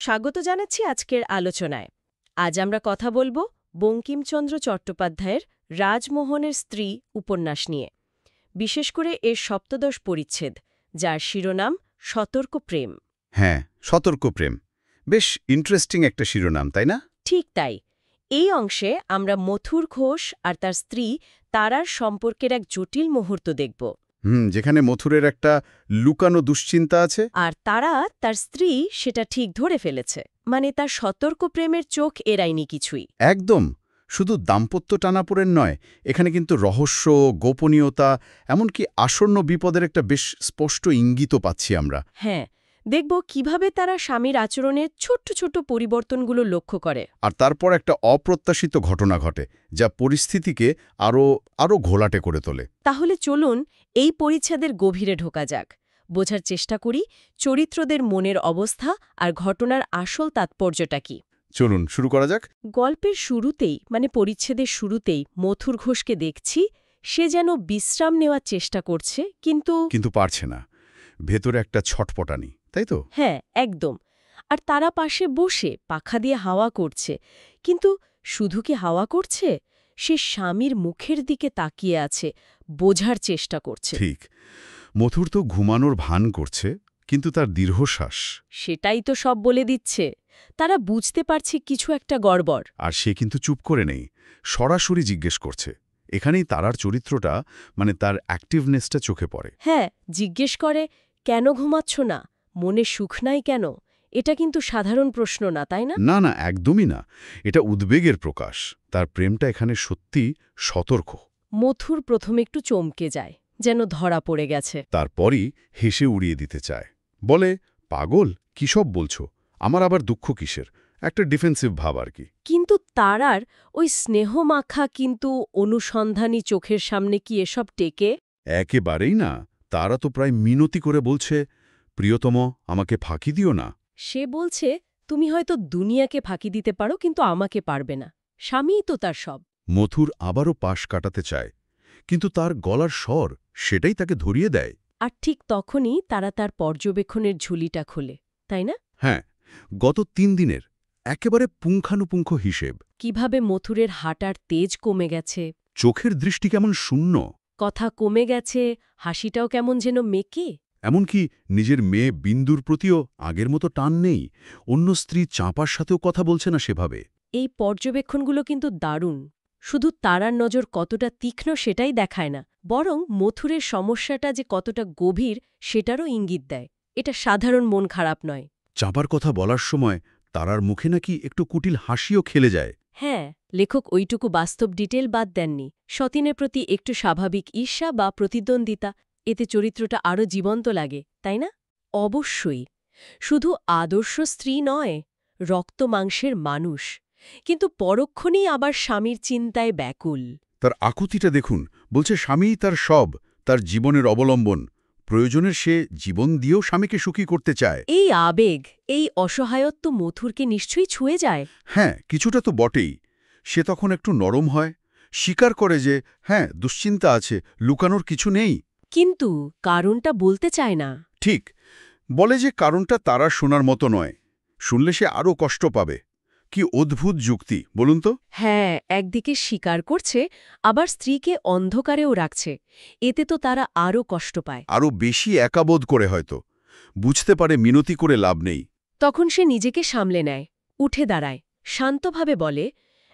স্বাগত জানাচ্ছি আজকের আলোচনায়। আজ আমরা কথা বলবো বঙ্কিমচন্দ্র চট্টোপাধ্যায়ের রাজমোহনের স্ত্রী উপন্যাস নিয়ে, বিশেষ করে এর সপ্তদশ পরিচ্ছেদ, যার শিরোনাম সতর্ক প্রেম। হ্যাঁ, সতর্ক প্রেম। বেশ ইন্টারেস্টিং একটা শিরোনাম, তাই না? ঠিক তাই। এই অংশে আমরা মথুর ঘোষ আর তার স্ত্রী তারার সম্পর্কের এক জটিল মুহূর্ত দেখব। যেখানে মথুরের একটা লুকানো দুশ্চিন্তা আছে। আর তারা তার স্ত্রী সেটা ঠিক ধরে ফেলেছে, মানে তার সতর্ক প্রেমের চোখ এড়ায়নি কিছুই। একদম। শুধু দাম্পত্য টানাপোড়েন নয়, এখানে কিন্তু রহস্য, গোপনীয়তা, এমনকি আসন্ন বিপদের একটা বেশ স্পষ্ট ইঙ্গিতও পাচ্ছি আমরা। হ্যাঁ, দেখব কিভাবে তারা স্বামীর আচরণের ছোট্ট ছোট্ট পরিবর্তনগুলো লক্ষ্য করে। আর তারপর একটা অপ্রত্যাশিত ঘটনা ঘটে, যা পরিস্থিতিকে আরও ঘোলাটে করে তোলে। তাহলে চলুন এই পরিচ্ছেদের গভীরে ঢোকা যাক, বোঝার চেষ্টা করি চরিত্রদের মনের অবস্থা আর ঘটনার আসল তাৎপর্যটা কি। চলুন শুরু করা যাক। গল্পের শুরুতেই, মানে পরিচ্ছেদের শুরুতেই মথুর ঘোষকে দেখছি, সে যেন বিশ্রাম নেওয়ার চেষ্টা করছে, কিন্তু পারছে না। ভেতরে একটা ছটপটানি, তাই তো? হ্যাঁ, একদম। আর তারা পাশে বসে পাখা দিয়ে হাওয়া করছে, কিন্তু শুধু কি হাওয়া করছে? সে স্বামীর মুখের দিকে তাকিয়ে আছে, বোঝার চেষ্টা করছে। ঠিক। মথুর তো ঘুমানোর ভান করছে, কিন্তু তার দীর্ঘশ্বাস। সেটাই তো সব বলে দিচ্ছে। তারা বুঝতে পারছে কিছু একটা গড়বড়। আর সে কিন্তু চুপ করে নেই, সরাসরি জিজ্ঞেস করছে। এখানেই তারার চরিত্রটা, মানে তার অ্যাক্টিভনেসটা চোখে পড়ে। হ্যাঁ, জিজ্ঞেস করে, কেন ঘুমাচ্ছ না? মনে সুখ নাই কেন? এটা কিন্তু সাধারণ প্রশ্ন না, তাই না? না, একদমই না। এটা উদ্বেগের প্রকাশ। তার প্রেমটা এখানে সত্যি সতর্ক। মথুর প্রথমে একটু চমকে যায়, যেন ধরা পড়ে গেছে। তারপরই হেসে উড়িয়ে দিতে চায়। বলে, পাগল, কি সব বলছো? আমার আবার দুঃখ কিসের? একটা ডিফেন্সিভ ভাব আর কি। কিন্তু তারার ওই স্নেহমাখা কিন্তু অনুসন্ধানী চোখের সামনে কি এসব টেকে? একেবারেই না। তারা তো প্রায় মিনতি করে বলছে, প্রিয়তম, আমাকে ফাঁকি দিও না। সে বলছে, তুমি হয়তো দুনিয়াকে ফাঁকি দিতে পারো, কিন্তু আমাকে পারবে না। স্বামীই তো তার সব। মথুর আবারও পাশ কাটাতে চায়, কিন্তু তার গলার স্বর সেটাই তাকে ধরিয়ে দেয়। আর ঠিক তখনই তারা তার পর্যবেক্ষণের ঝুলিটা খোলে, তাই না? হ্যাঁ, গত ৩ দিনের একেবারে পুঙ্খানুপুঙ্খ হিসেব। কিভাবে মথুরের হাঁটার তেজ কমে গেছে, চোখের দৃষ্টি কেমন শূন্য, কথা কমে গেছে, হাসিটাও কেমন যেন মেকে। এমনকি নিজের মেয়ে বিন্দুর প্রতিও আগের মতো টান নেই। অন্য স্ত্রী চাঁপার সাথেও কথা বলছে না সেভাবে। এই পর্যবেক্ষণগুলো কিন্তু দারুণ। শুধু তারার নজর কতটা তীক্ষ্ণ সেটাই দেখায় না, বরং মথুরের সমস্যাটা যে কতটা গভীর সেটারও ইঙ্গিত দেয়। এটা সাধারণ মন খারাপ নয়। চাঁপার কথা বলার সময় তারার মুখে নাকি একটু কুটিল হাসিও খেলে যায়। হ্যাঁ, লেখক ওইটুকু বাস্তব ডিটেল বাদ দেননি। সতীনের প্রতি একটু স্বাভাবিক ঈর্ষা বা প্রতিদ্বন্দ্বিতা, এতে চরিত্রটা আরও জীবন্ত লাগে, তাই না? অবশ্যই। শুধু আদর্শ স্ত্রী নয়, রক্ত মাংসের মানুষ, কিন্তু পরক্ষণেই আবার স্বামীর চিন্তায় ব্যাকুল। তার আকুতিটা দেখুন। বলছে স্বামীই তার সব, তার জীবনের অবলম্বন। প্রয়োজনের সে জীবন দিয়েও স্বামীকে সুখী করতে চায়। এই আবেগ, এই অসহায়ত্ব মথুরকে নিশ্চয়ই ছুঁয়ে যায়। হ্যাঁ, কিছুটা তো বটেই। সে তখন একটু নরম হয়, স্বীকার করে যে হ্যাঁ, দুশ্চিন্তা আছে, লুকানোর কিছু নেই। কিন্তু কারণটা বলতে চায় না। ঠিক। বলে যে কারণটা তারা শোনার মতো নয়। শুনলে সে আরও কষ্ট পাবে। কি অদ্ভুত যুক্তি বলুন তো। হ্যাঁ, একদিকে স্বীকার করছে, আবার স্ত্রীকে অন্ধকারেও রাখছে। এতে তো তারা আরও কষ্ট পায়। আরও বেশি একাবোধ করে হয়তো। বুঝতে পারে মিনতি করে লাভ নেই। তখন সে নিজেকে সামলে নেয়, উঠে দাঁড়ায়, শান্তভাবে বলে,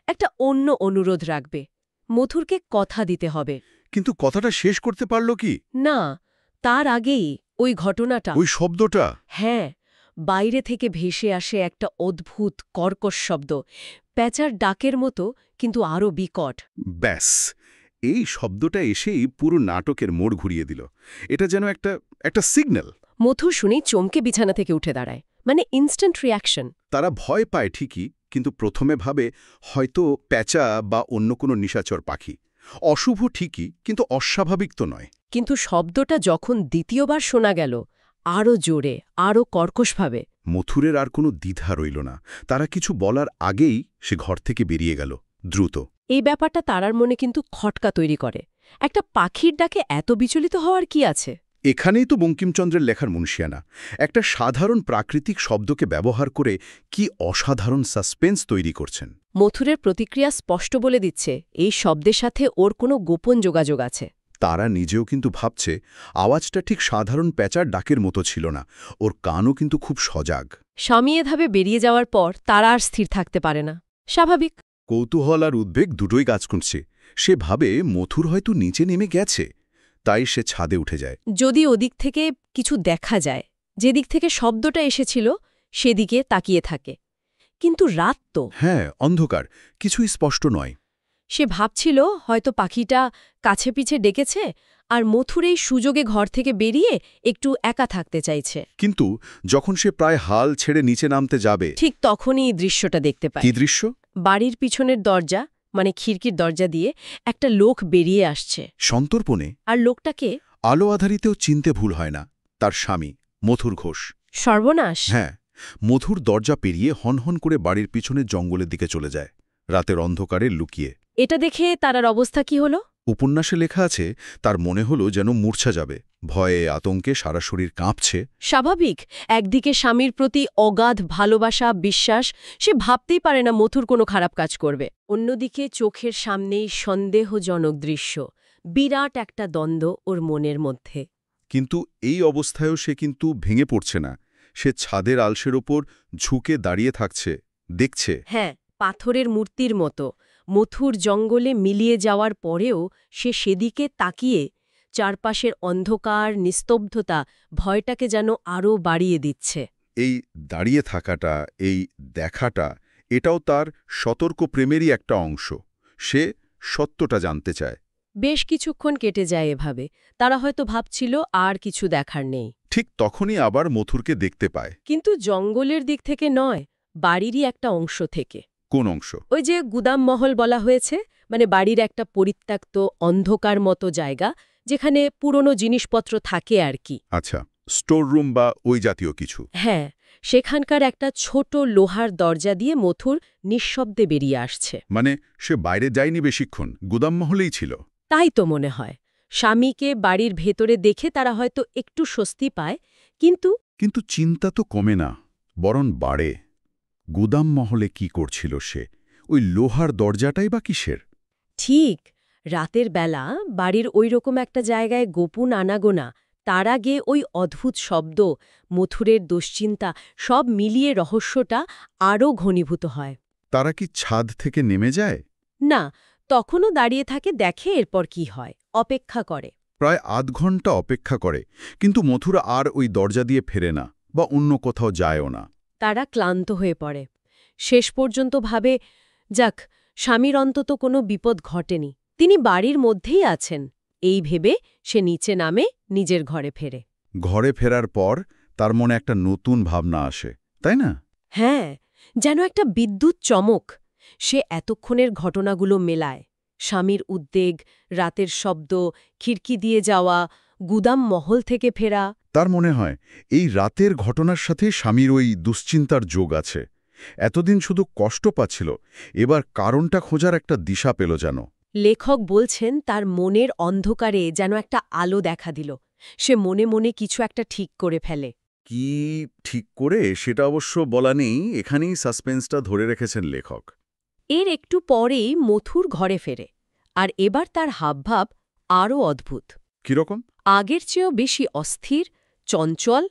একটা অন্য অনুরোধ রাখবে। মথুরকে কথা দিতে হবে। কিন্তু কথাটা শেষ করতে পারল কি? না, তার আগেই ওই ঘটনাটা। ওই শব্দটা। হ্যাঁ, বাইরে থেকে ভেসে আসে একটা অদ্ভুত কর্কশ শব্দ, প্যাঁচার ডাকের মতো, কিন্তু আরও বিকট। ব্যাস, এই শব্দটা এসেই পুরো নাটকের মোড় ঘুরিয়ে দিল। এটা যেন একটা সিগন্যাল। মথুর শুনেই চমকে বিছানা থেকে উঠে দাঁড়ায়, মানে ইনস্ট্যান্ট রিয়াকশন। তারা ভয় পায় ঠিকই, কিন্তু প্রথমে ভাবে হয়তো প্যাঁচা বা অন্য কোনো নিশাচর পাখি। অশুভ ঠিকই, কিন্তু অস্বাভাবিক তো নয়। কিন্তু শব্দটা যখন দ্বিতীয়বার শোনা গেল, আরও জোরে, আরও কর্কশভাবে। মথুরের আর কোনো দ্বিধা রইল না। তারা কিছু বলার আগেই সে ঘর থেকে বেরিয়ে গেল, দ্রুত। এই ব্যাপারটা তারার মনে কিন্তু খটকা তৈরি করে। একটা পাখির ডাকে এত বিচলিত হওয়ার কি আছে? এখানেই তো বঙ্কিমচন্দ্রের লেখার মুনশিয়ানা। একটা সাধারণ প্রাকৃতিক শব্দকে ব্যবহার করে কি অসাধারণ সাসপেন্স তৈরি করছেন। মথুরের প্রতিক্রিয়া স্পষ্ট বলে দিচ্ছে এই শব্দের সাথে ওর কোনো গোপন যোগাযোগ আছে। তারা নিজেও কিন্তু ভাবছে আওয়াজটা ঠিক সাধারণ প্যাঁচার ডাকের মতো ছিল না, ওর কানও কিন্তু খুব সজাগ। স্বামী এভাবে বেরিয়ে যাওয়ার পর তারা আর স্থির থাকতে পারে না। স্বাভাবিক। কৌতূহল আর উদ্বেগ দুটোই কাজ করছে। সে ভাবে মথুর হয়তো নিচে নেমে গেছে, তাই সে ছাদে উঠে যায়। যদি ওদিক থেকে কিছু দেখা যায়, যেদিক থেকে শব্দটা এসেছিল সেদিকে তাকিয়ে থাকে। কিন্তু রাত তো। হ্যাঁ, অন্ধকার, কিছুই স্পষ্ট নয়। সে ভাবছিল হয়তো পাখিটা কাছে পিছে ডেকেছে আর মথুর এই সুযোগে ঘর থেকে বেরিয়ে একটু একা থাকতে চাইছে। কিন্তু যখন সে প্রায় হাল ছেড়ে নিচে নামতে যাবে, ঠিক তখনই এই দৃশ্যটা দেখতে পায়। কি দৃশ্য? বাড়ির পিছনের দরজা, মানে খিড়কির দরজা দিয়ে একটা লোক বেরিয়ে আসছে। সন্তর্পণে। আর লোকটাকে আলো আধারিতেও চিনতে ভুল হয় না, তার স্বামী মথুর ঘোষ। সর্বনাশ। হ্যাঁ, মথুর দরজা পেরিয়ে হনহন করে বাড়ির পিছনের জঙ্গলের দিকে চলে যায়, রাতের অন্ধকারে লুকিয়ে। এটা দেখে তার অবস্থা কি হলো? উপন্যাসে লেখা আছে তার মনে হলো যেন মূর্ছা যাবে, ভয়ে আতঙ্কে সারা শরীর কাঁপছে। স্বাভাবিক। একদিকে স্বামীর প্রতি অগাধ ভালোবাসা, বিশ্বাস, সে ভাবতেই পারে না মথুর কোনো খারাপ কাজ করবে। অন্যদিকে চোখের সামনেই সন্দেহজনক দৃশ্য, বিরাট একটা দ্বন্দ্ব ওর মনের মধ্যে। কিন্তু এই অবস্থায়ও সে কিন্তু ভেঙে পড়ছে না। সে ছাদের আলসের ওপর ঝুঁকে দাঁড়িয়ে থাকছে, দেখছে। হ্যাঁ, পাথরের মূর্তির মতো। মথুর জঙ্গলে মিলিয়ে যাওয়ার পরেও সে সেদিকে তাকিয়ে, চারপাশের অন্ধকার, নিস্তব্ধতা ভয়টাকে যেন আরও বাড়িয়ে দিচ্ছে। এই দাঁড়িয়ে থাকাটা, এই দেখাটা, এটাও তার সতর্ক প্রেমেরই একটা অংশ। সে সত্যটা জানতে চায়। বেশ কিছুক্ষণ কেটে যায় এভাবে। তারা হয়তো ভাবছিল আর কিছু দেখার নেই। ঠিক তখনই আবার মথুরকে দেখতে পায়। কিন্তু জঙ্গলের দিক থেকে নয়, বাড়িরই একটা অংশ থেকে। কোন অংশ? ওই যে গুদাম মহল বলা হয়েছে, মানে বাড়ির একটা পরিত্যক্ত অন্ধকার মতো জায়গা, যেখানে পুরনো জিনিসপত্র থাকে আর কি। আচ্ছা, স্টোর রুম বা ওই জাতীয় কিছু। হ্যাঁ, সেখানকার একটা ছোট লোহার দরজা দিয়ে মথুর নিঃশব্দে বেরিয়ে আসছে। মানে সে বাইরে যায়নি বেশিক্ষণ, গুদাম মহলেই ছিল। তাই তো মনে হয়। স্বামীকে বাড়ির ভেতরে দেখে তারা হয়তো একটু স্বস্তি পায়, কিন্তু চিন্তা তো কমে না, বরং বাড়ে। গুদাম মহলে কি করছিল সে? ওই লোহার দরজাটাই বা কিসের? ঠিক রাতের বেলা বাড়ির ওইরকম একটা জায়গায় গোপন আনাগোনা, তার আগে ওই অদ্ভুত শব্দ, মথুরের দুশ্চিন্তা, সব মিলিয়ে রহস্যটা আরও ঘনীভূত হয়। তারা কি ছাদ থেকে নেমে যায়? না, তখনও দাঁড়িয়ে থাকে, দেখে এরপর কি হয়, অপেক্ষা করে। প্রায় আধ ঘন্টা অপেক্ষা করে, কিন্তু মথুরা আর ওই দরজা দিয়ে ফেরে না, বা অন্য কোথাও যায়ও না। তারা ক্লান্ত হয়ে পড়ে। শেষ পর্যন্ত ভাবে, যাক, স্বামীর অন্তত কোনো বিপদ ঘটেনি, তিনি বাড়ির মধ্যেই আছেন। এই ভেবে সে নিচে নামে, নিজের ঘরে ফেরে। ঘরে ফেরার পর তার মনে একটা নতুন ভাবনা আসে, তাই না? হ্যাঁ, যেন একটা বিদ্যুৎ চমক। সে এতক্ষণের ঘটনাগুলো মেলায়, স্বামীর উদ্বেগ, রাতের শব্দ, খিড়কি দিয়ে যাওয়া, গুদাম মহল থেকে ফেরা। তার মনে হয় এই রাতের ঘটনার সাথে স্বামীর ওই দুশ্চিন্তার যোগ আছে। এতদিন শুধু কষ্ট পাচ্ছিল, এবার কারণটা খোঁজার একটা দিশা পেল যেন। লেখক বলছেন তার মনের অন্ধকারে যেন একটা আলো দেখা দিল। সে মনে মনে কিছু একটা ঠিক করে ফেলে। কি ঠিক করে সেটা অবশ্য বলা নেই, এখানেই সাসপেন্সটা ধরে রেখেছেন লেখক। এর একটু পরেই মথুর ঘরে ফেরে, আর এবার তার হাবভাব আরও অদ্ভুত। কিরকম? আগের চেয়েও বেশি অস্থির, চঞ্চল,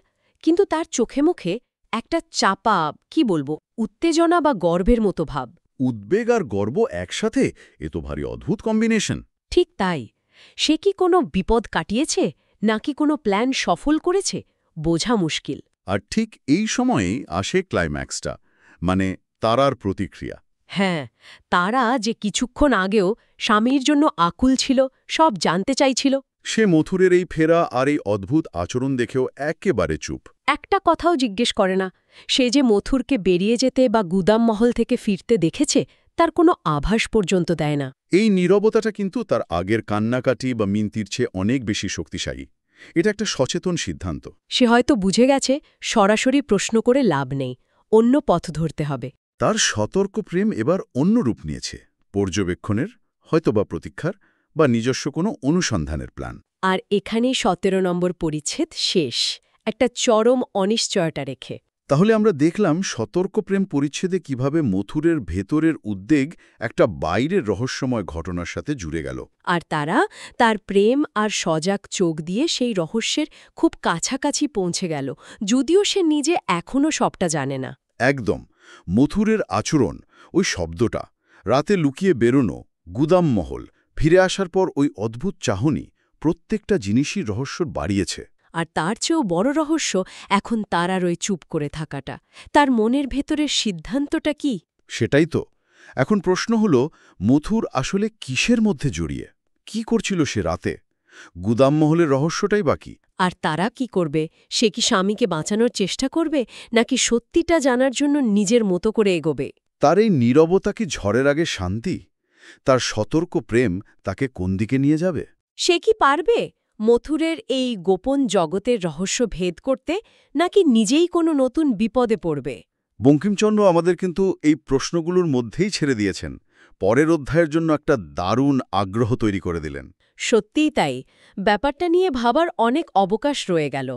কিন্তু তার চোখে মুখে একটা চাপা, কি বলবো, উত্তেজনা বা গর্বের মতো ভাব। উদ্বেগ আর গর্ব একসাথে, এ তো ভারী অদ্ভুত কম্বিনেশন। ঠিক তাই। সে কি কোনো বিপদ কাটিয়েছে, নাকি কোনো প্ল্যান সফল করেছে, বোঝা মুশকিল। আর ঠিক এই সময়েই আসে ক্লাইম্যাক্সটা, মানে তারার প্রতিক্রিয়া। হ্যাঁ, তারা যে কিছুক্ষণ আগেও স্বামীর জন্য আকুল ছিল, সব জানতে চাইছিল। সে মথুরের এই ফেরা আর এই অদ্ভুত আচরণ দেখেও একেবারে চুপ। একটা কথাও জিজ্ঞেস করে না। সে যে মথুরকে বেরিয়ে যেতে বা গুদাম মহল থেকে ফিরতে দেখেছে, তার কোনো আভাস পর্যন্ত দেয় না। এই নীরবতাটা কিন্তু তার আগের কান্নাকাটি বা মিনতির চেয়ে অনেক বেশি শক্তিশালী। এটা একটা সচেতন সিদ্ধান্ত। সে হয়তো বুঝে গেছে সরাসরি প্রশ্ন করে লাভ নেই, অন্য পথ ধরতে হবে। তার সতর্ক প্রেম এবার অন্য রূপ নিয়েছে, পর্যবেক্ষণের, হয়তোবা প্রতীক্ষার, বা নিজস্ব কোনো অনুসন্ধানের প্ল্যান। আর এখানেই ১৭ নম্বর পরিচ্ছেদ শেষ, একটা চরম অনিশ্চয়তা রেখে। তাহলে আমরা দেখলাম সতর্ক প্রেম পরিচ্ছেদে কিভাবে মথুরের ভেতরের উদ্বেগ একটা বাইরের রহস্যময় ঘটনার সাথে জুড়ে গেল। আর তারা তার প্রেম আর সজাগ চোখ দিয়ে সেই রহস্যের খুব কাছাকাছি পৌঁছে গেল, যদিও সে নিজে এখনও সবটা জানে না। একদম। মথুরের আচরণ, ওই শব্দটা, রাতে লুকিয়ে বেরোনো, গুদামমহল, ফিরে আসার পর ওই অদ্ভুত চাহনি, প্রত্যেকটা জিনিসই রহস্য বাড়িয়েছে। আর তার চেয়েও বড় রহস্য এখন তার আর ওই চুপ করে থাকাটা, তার মনের ভেতরের সিদ্ধান্তটা কি। সেটাই তো। এখন প্রশ্ন হলো, মথুর আসলে কিসের মধ্যে জড়িয়ে, কি করছিল সে রাতে? গুদামমহলের রহস্যটাই বাকি। আর তারা কি করবে? সে কি স্বামীকে বাঁচানোর চেষ্টা করবে, নাকি সত্যিটা জানার জন্য নিজের মতো করে এগোবে? তার এই নীরবতা কি ঝড়ের আগে শান্তি? তার সতর্ক প্রেম তাকে কোন দিকে নিয়ে যাবে? সে কি পারবে মথুরের এই গোপন জগতের রহস্য ভেদ করতে, নাকি নিজেই কোনো নতুন বিপদে পড়বে? বঙ্কিমচন্দ্র আমাদের কিন্তু এই প্রশ্নগুলোর মধ্যেই ছেড়ে দিয়েছেন। পরের অধ্যায়ের জন্য একটা দারুণ আগ্রহ তৈরি করে দিলেন। সত্যিই তাই, ব্যাপারটা নিয়ে ভাবার অনেক অবকাশ রয়ে গেল।